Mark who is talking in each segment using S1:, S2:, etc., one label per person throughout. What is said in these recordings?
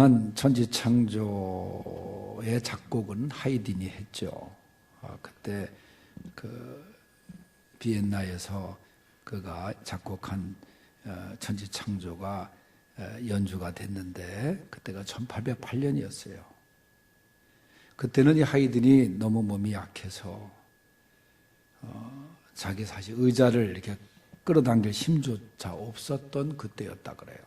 S1: 유명한 천지창조의 작곡은 하이든이 했죠. 그때 비엔나에서 그가 작곡한 천지창조가 연주가 됐는데 그때가 1808년이었어요. 그때는 이 하이든이 너무 몸이 약해서 자기 사실 의자를 이렇게 끌어당길 힘조차 없었던 그때였다 그래요.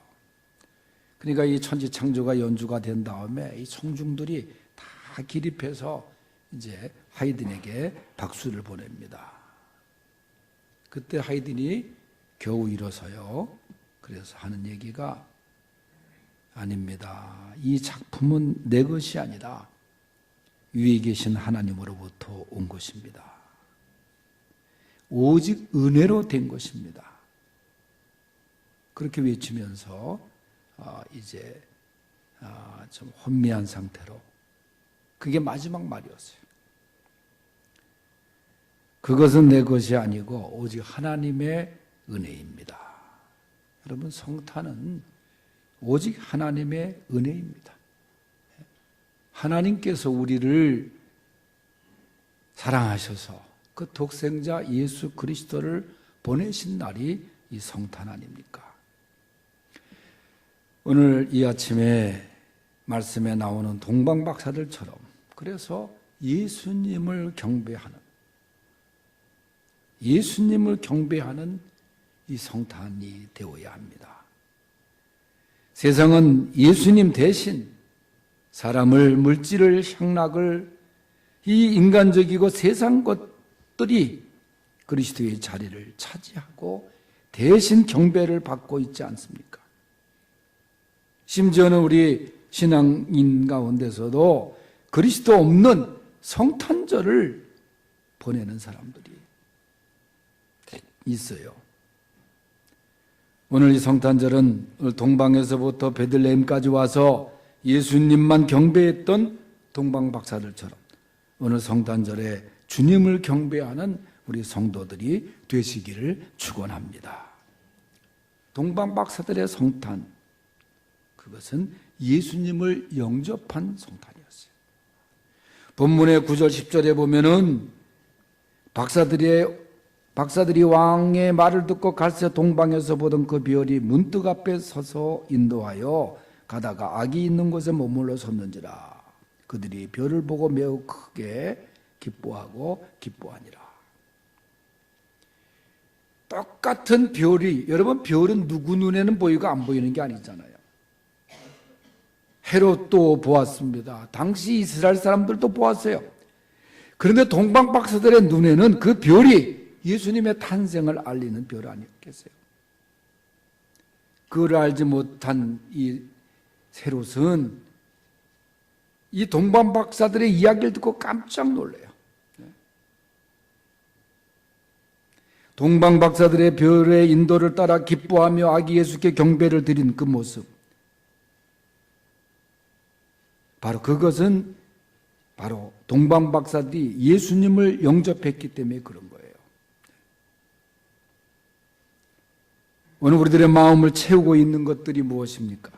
S1: 그러니까 이 천지창조가 연주가 된 다음에 이 청중들이 다 기립해서 이제 하이든에게 박수를 보냅니다. 그때 하이든이 겨우 일어서요. 그래서 하는 얘기가 아닙니다. 이 작품은 내 것이 아니라 위에 계신 하나님으로부터 온 것입니다. 오직 은혜로 된 것입니다. 그렇게 외치면서 이제 좀 혼미한 상태로, 그게 마지막 말이었어요. 그것은 내 것이 아니고 오직 하나님의 은혜입니다. 여러분, 성탄은 오직 하나님의 은혜입니다. 하나님께서 우리를 사랑하셔서 그 독생자 예수 그리스도를 보내신 날이 이 성탄 아닙니까? 오늘 이 아침에 말씀에 나오는 동방박사들처럼, 그래서 예수님을 경배하는 이 성탄이 되어야 합니다. 세상은 예수님 대신 사람을, 물질을, 향락을, 이 인간적이고 세상 것들이 그리스도의 자리를 차지하고 대신 경배를 받고 있지 않습니까? 심지어는 우리 신앙인 가운데서도 그리스도 없는 성탄절을 보내는 사람들이 있어요. 오늘 이 성탄절은 동방에서부터 베들레헴까지 와서 예수님만 경배했던 동방박사들처럼 오늘 성탄절에 주님을 경배하는 우리 성도들이 되시기를 축원합니다. 동방박사들의 성탄, 그것은 예수님을 영접한 성탄이었어요. 본문의 9절 10절에 보면은 박사들이 왕의 말을 듣고 갈새 동방에서 보던 그 별이 문득 앞에 서서 인도하여 가다가 악이 있는 곳에 머물러 섰는지라. 그들이 별을 보고 매우 크게 기뻐하고 기뻐하니라. 똑같은 별이, 여러분, 별은 누구 눈에는 보이고 안 보이는 게 아니잖아요. 헤롯도 보았습니다. 당시 이스라엘 사람들도 보았어요. 그런데 동방박사들의 눈에는 그 별이 예수님의 탄생을 알리는 별 아니었겠어요? 그걸 알지 못한 이 헤롯은 이 동방박사들의 이야기를 듣고 깜짝 놀래요. 동방박사들의 별의 인도를 따라 기뻐하며 아기 예수께 경배를 드린 그 모습, 바로 그것은 바로 동방박사들이 예수님을 영접했기 때문에 그런 거예요. 오늘 우리들의 마음을 채우고 있는 것들이 무엇입니까?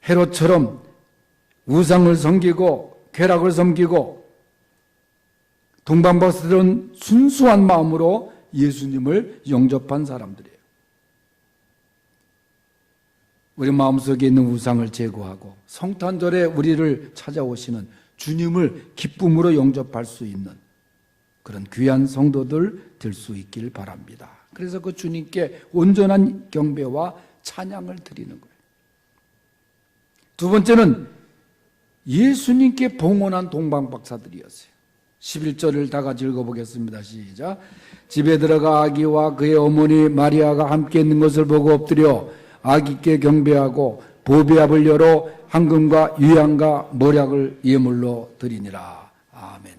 S1: 헤롯처럼 우상을 섬기고 쾌락을 섬기고, 동방박사들은 순수한 마음으로 예수님을 영접한 사람들이에요. 우리 마음속에 있는 우상을 제거하고 성탄절에 우리를 찾아오시는 주님을 기쁨으로 영접할 수 있는 그런 귀한 성도들 될 수 있길 바랍니다. 그래서 그 주님께 온전한 경배와 찬양을 드리는 거예요. 두 번째는 예수님께 봉헌한 동방박사들이었어요. 11절을 다 같이 읽어보겠습니다. 시작. 집에 들어가 아기와 그의 어머니 마리아가 함께 있는 것을 보고 엎드려 아기께 경배하고 보배압을 열어 황금과 유향과 모략을 예물로 드리니라. 아멘.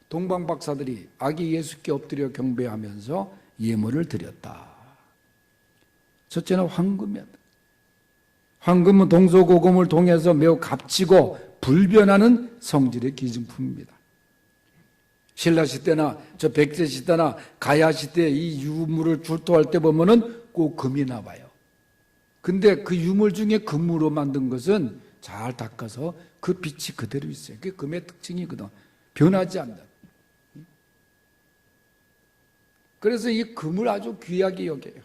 S1: 동방박사들이 아기 예수께 엎드려 경배하면서 예물을 드렸다. 첫째는 황금이었다. 황금은 동서고금을 통해서 매우 값지고 불변하는 성질의 기증품입니다. 신라 시대나 저 백제 시대나 가야 시대 이 유물을 출토할 때 보면은 꼭 금이 나와요. 근데 그 유물 중에 금으로 만든 것은 잘 닦아서 그 빛이 그대로 있어요. 그게 금의 특징이거든. 변하지 않는. 그래서 이 금을 아주 귀하게 여겨요.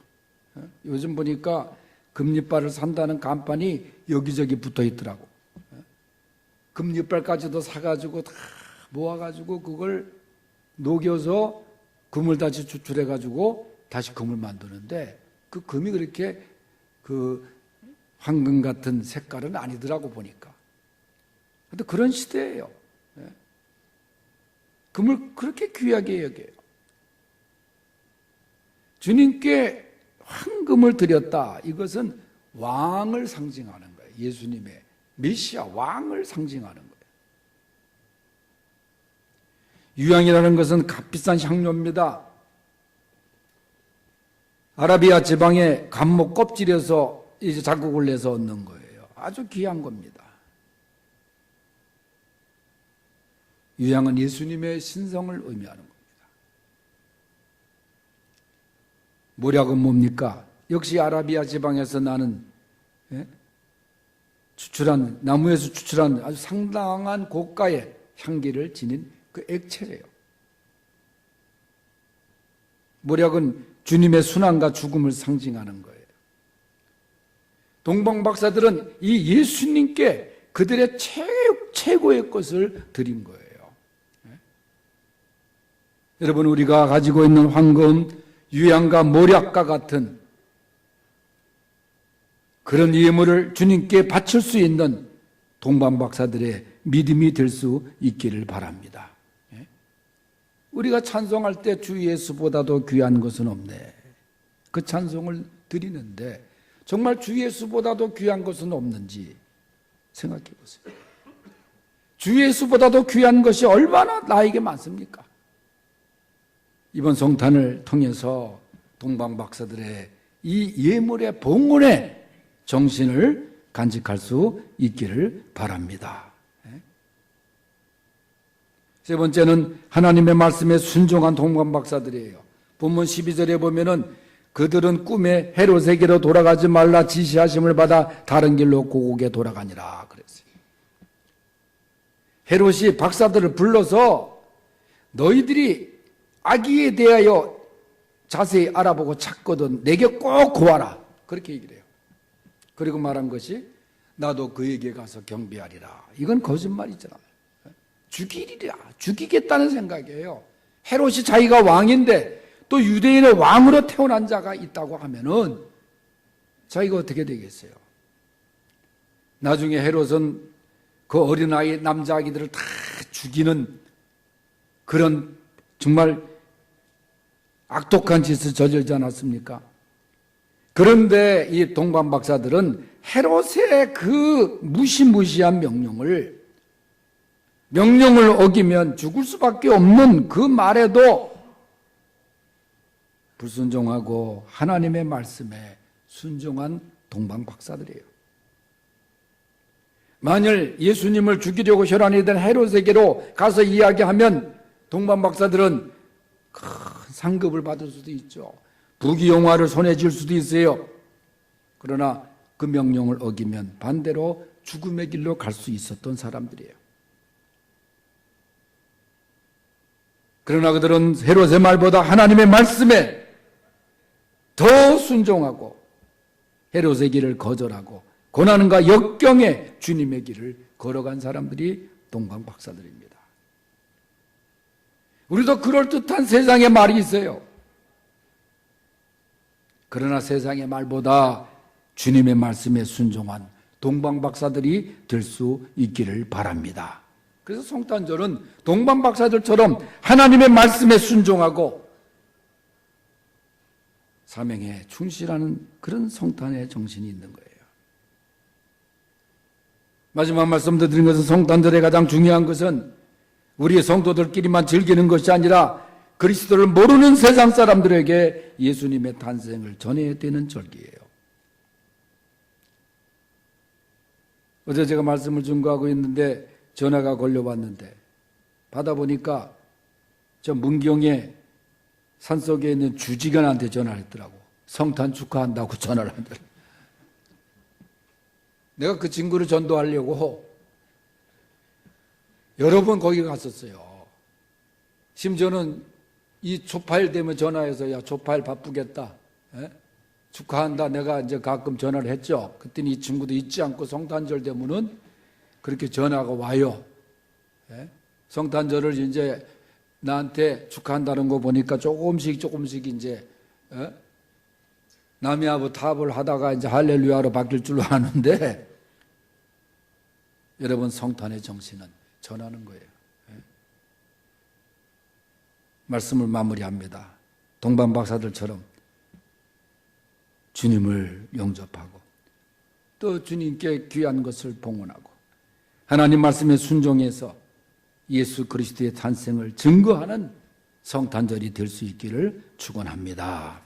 S1: 요즘 보니까 금리빨을 산다는 간판이 여기저기 붙어 있더라고. 금리빨까지도 사가지고 다 모아가지고 그걸 녹여서 금을 다시 추출해가지고 다시 금을 만드는데 그 금이 그렇게 그 황금 같은 색깔은 아니더라고 보니까. 근데 그런 시대예요. 금을 그렇게 귀하게 여겨요. 주님께 황금을 드렸다. 이것은 왕을 상징하는 거예요. 예수님의 메시아 왕을 상징하는 거예요. 유향이라는 것은 값비싼 향료입니다. 아라비아 지방의 감목 껍질에서 이제 자국을 내서 얻는 거예요. 아주 귀한 겁니다. 유향은 예수님의 신성을 의미하는 겁니다. 모략은 뭡니까? 역시 아라비아 지방에서 나는 추출한 나무에서 추출한 아주 상당한 고가의 향기를 지닌 그 액체예요. 모략은 주님의 순환과 죽음을 상징하는 거예요. 동방 박사들은 이 예수님께 그들의 최고의 것을 드린 거예요. 여러분, 우리가 가지고 있는 황금, 유향과 모략과 같은 그런 예물을 주님께 바칠 수 있는 동방 박사들의 믿음이 될 수 있기를 바랍니다. 우리가 찬송할 때 주 예수보다도 귀한 것은 없네. 그 찬송을 드리는데 정말 주 예수보다도 귀한 것은 없는지 생각해 보세요. 주 예수보다도 귀한 것이 얼마나 나에게 많습니까? 이번 성탄을 통해서 동방 박사들의 이 예물의 봉헌의 정신을 간직할 수 있기를 바랍니다. 세 번째는 하나님의 말씀에 순종한 동방 박사들이에요. 본문 12절에 보면은 그들은 꿈에 헤롯에게로 돌아가지 말라 지시하심을 받아 다른 길로 고국에 돌아가니라 그랬어요. 헤롯이 박사들을 불러서 너희들이 아기에 대하여 자세히 알아보고 찾거든 내게 꼭 구하라 그렇게 얘기를 해요. 그리고 말한 것이 나도 그에게 가서 경배하리라. 이건 거짓말이잖아요. 죽이리라. 죽이겠다는 생각이에요. 헤롯이 자기가 왕인데 또 유대인의 왕으로 태어난 자가 있다고 하면은 자기가 어떻게 되겠어요? 나중에 헤롯은 그 어린아이 남자 아기들을 다 죽이는 그런 정말 악독한 짓을 저질지 않았습니까? 그런데 이 동방 박사들은 헤롯의 그 무시무시한 명령을 어기면 죽을 수밖에 없는 그 말에도 불순종하고 하나님의 말씀에 순종한 동방 박사들이에요. 만일 예수님을 죽이려고 혈안이 된 헤롯에게로 가서 이야기하면 동방 박사들은 큰 상급을 받을 수도 있죠. 부귀영화를 손에 쥘 수도 있어요. 그러나 그 명령을 어기면 반대로 죽음의 길로 갈 수 있었던 사람들이에요. 그러나 그들은 헤롯의 말보다 하나님의 말씀에 더 순종하고 헤롯의 길을 거절하고 고난과 역경에 주님의 길을 걸어간 사람들이 동방 박사들입니다. 우리도 그럴듯한 세상의 말이 있어요. 그러나 세상의 말보다 주님의 말씀에 순종한 동방 박사들이 될 수 있기를 바랍니다. 그래서 성탄절은 동방 박사들처럼 하나님의 말씀에 순종하고 사명에 충실하는 그런 성탄의 정신이 있는 거예요. 마지막 말씀도 드린 것은 성탄절의 가장 중요한 것은 우리의 성도들끼리만 즐기는 것이 아니라 그리스도를 모르는 세상 사람들에게 예수님의 탄생을 전해야 되는 절기예요. 어제 제가 말씀을 준거하고 있는데 전화가 걸려왔는데 받아보니까 저 문경에 산속에 있는 주지관한테 전화를 했더라고. 성탄 축하한다고 전화를 하더라고. 내가 그 친구를 전도하려고 여러 번 거기 갔었어요. 심지어는 이 초파일 되면 전화해서 야 초파일 바쁘겠다. 예? 축하한다. 내가 이제 가끔 전화를 했죠. 그랬더니 이 친구도 잊지 않고 성탄절 되면은 그렇게 전화가 와요. 예? 성탄절을 이제 나한테 축하한다는 거 보니까 조금씩 이제 남이하고 탑을 하다가 이제 할렐루야로 바뀔 줄로 아는데 여러분 성탄의 정신은 전하는 거예요. 말씀을 마무리합니다. 동방 박사들처럼 주님을 영접하고 또 주님께 귀한 것을 봉헌하고 하나님 말씀에 순종해서 예수 그리스도의 탄생을 증거하는 성탄절이 될 수 있기를 축원합니다.